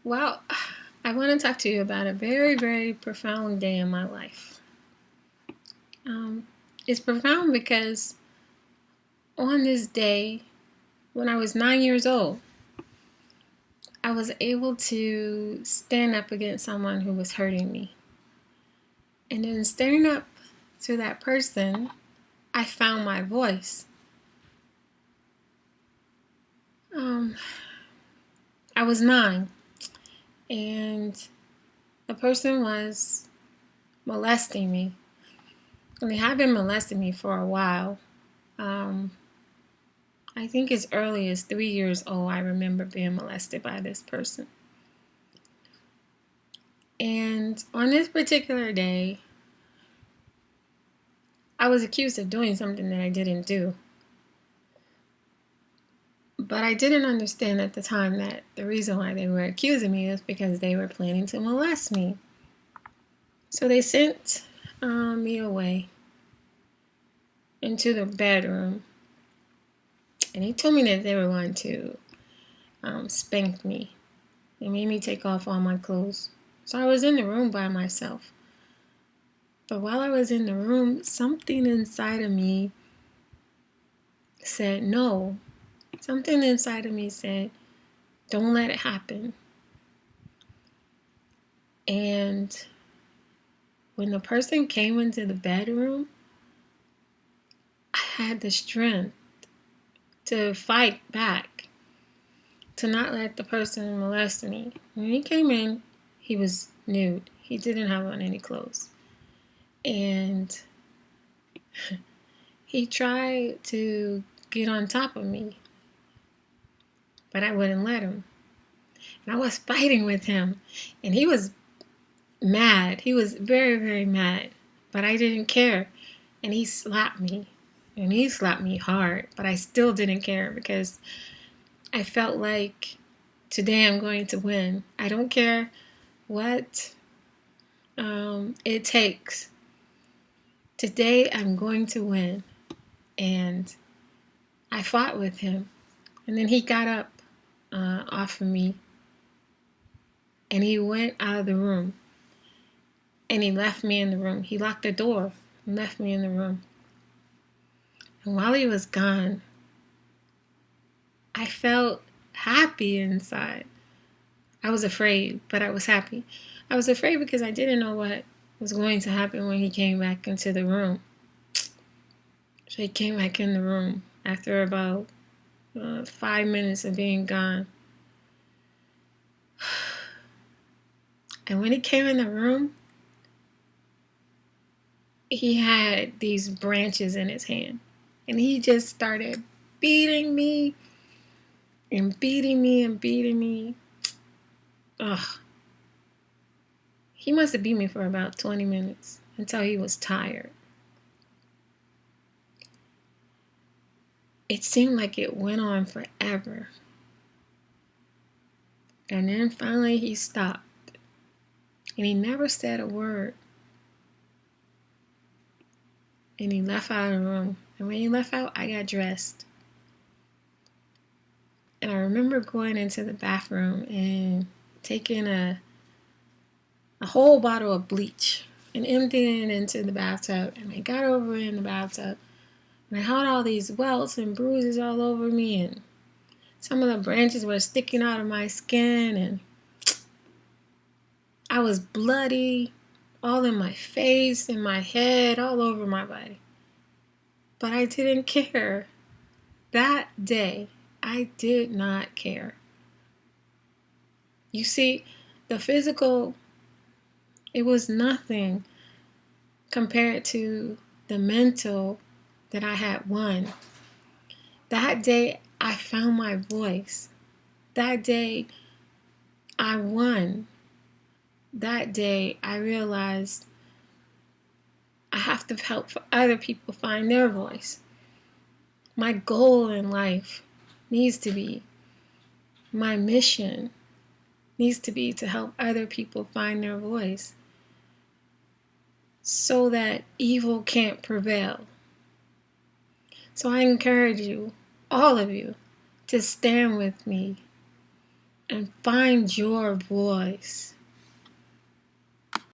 Well, I want to talk to you about a very, very profound day in my life. Um, it's profound because on this day, when I was 9 years old, I was able to stand up against someone who was hurting me. And in standing up to that person, I found my voice. Um, I was 9, and the person was molesting me. And they had been molesting me for a while. Um, I think as early as 3 years old, I remember being molested by this person. And on this particular day, I was accused of doing something that I didn't do. But I didn't understand at the time that the reason why they were accusing me is because they were planning to molest me. So they sent me away into the bedroom, and they told me that they were going to spank me. They made me take off all my clothes. So I was in the room by myself. But while I was in the room, something inside of me said no. Something inside of me said, don't let it happen. And when the person came into the bedroom, I had the strength to fight back, to not let the person molest me. When he came in, he was nude. He didn't have on any clothes. And he tried to get on top of me, but I wouldn't let him. And I was fighting with him, and he was mad. He was very, very mad, but I didn't care. And he slapped me, and he slapped me hard, but I still didn't care because I felt like today I'm going to win. I don't care what it takes. Today I'm going to win. And I fought with him. And then he got up off of me, and he went out of the room. And he left me in the room. He locked the door and left me in the room. And while he was gone, I felt happy inside. I was afraid, but I was happy. I was afraid because I didn't know what was going to happen when he came back into the room. So he came back in the room after about 5 minutes of being gone. And when he came in the room, he had these branches in his hand. And he just started beating me and beating me and beating me. Ugh. He must have beat me for about 20 minutes until he was tired. It seemed like it went on forever. And then finally he stopped. And he never said a word. And he left out of the room. And when he left out, I got dressed. And I remember going into the bathroom and taking a whole bottle of bleach and emptying it into the bathtub. And I got over in the bathtub, and I had all these welts and bruises all over me, and some of the branches were sticking out of my skin, and I was bloody all in my face, in my head, all over my body. But I didn't care. That day, I did not care. You see, the physical, it was nothing compared to the mental that I had won. That day, I found my voice. That day, I won. That day, I realized I have to help other people find their voice. My goal in life needs to be, my mission needs to be to help other people find their voice so that evil can't prevail. So I encourage you, all of you, to stand with me and find your voice.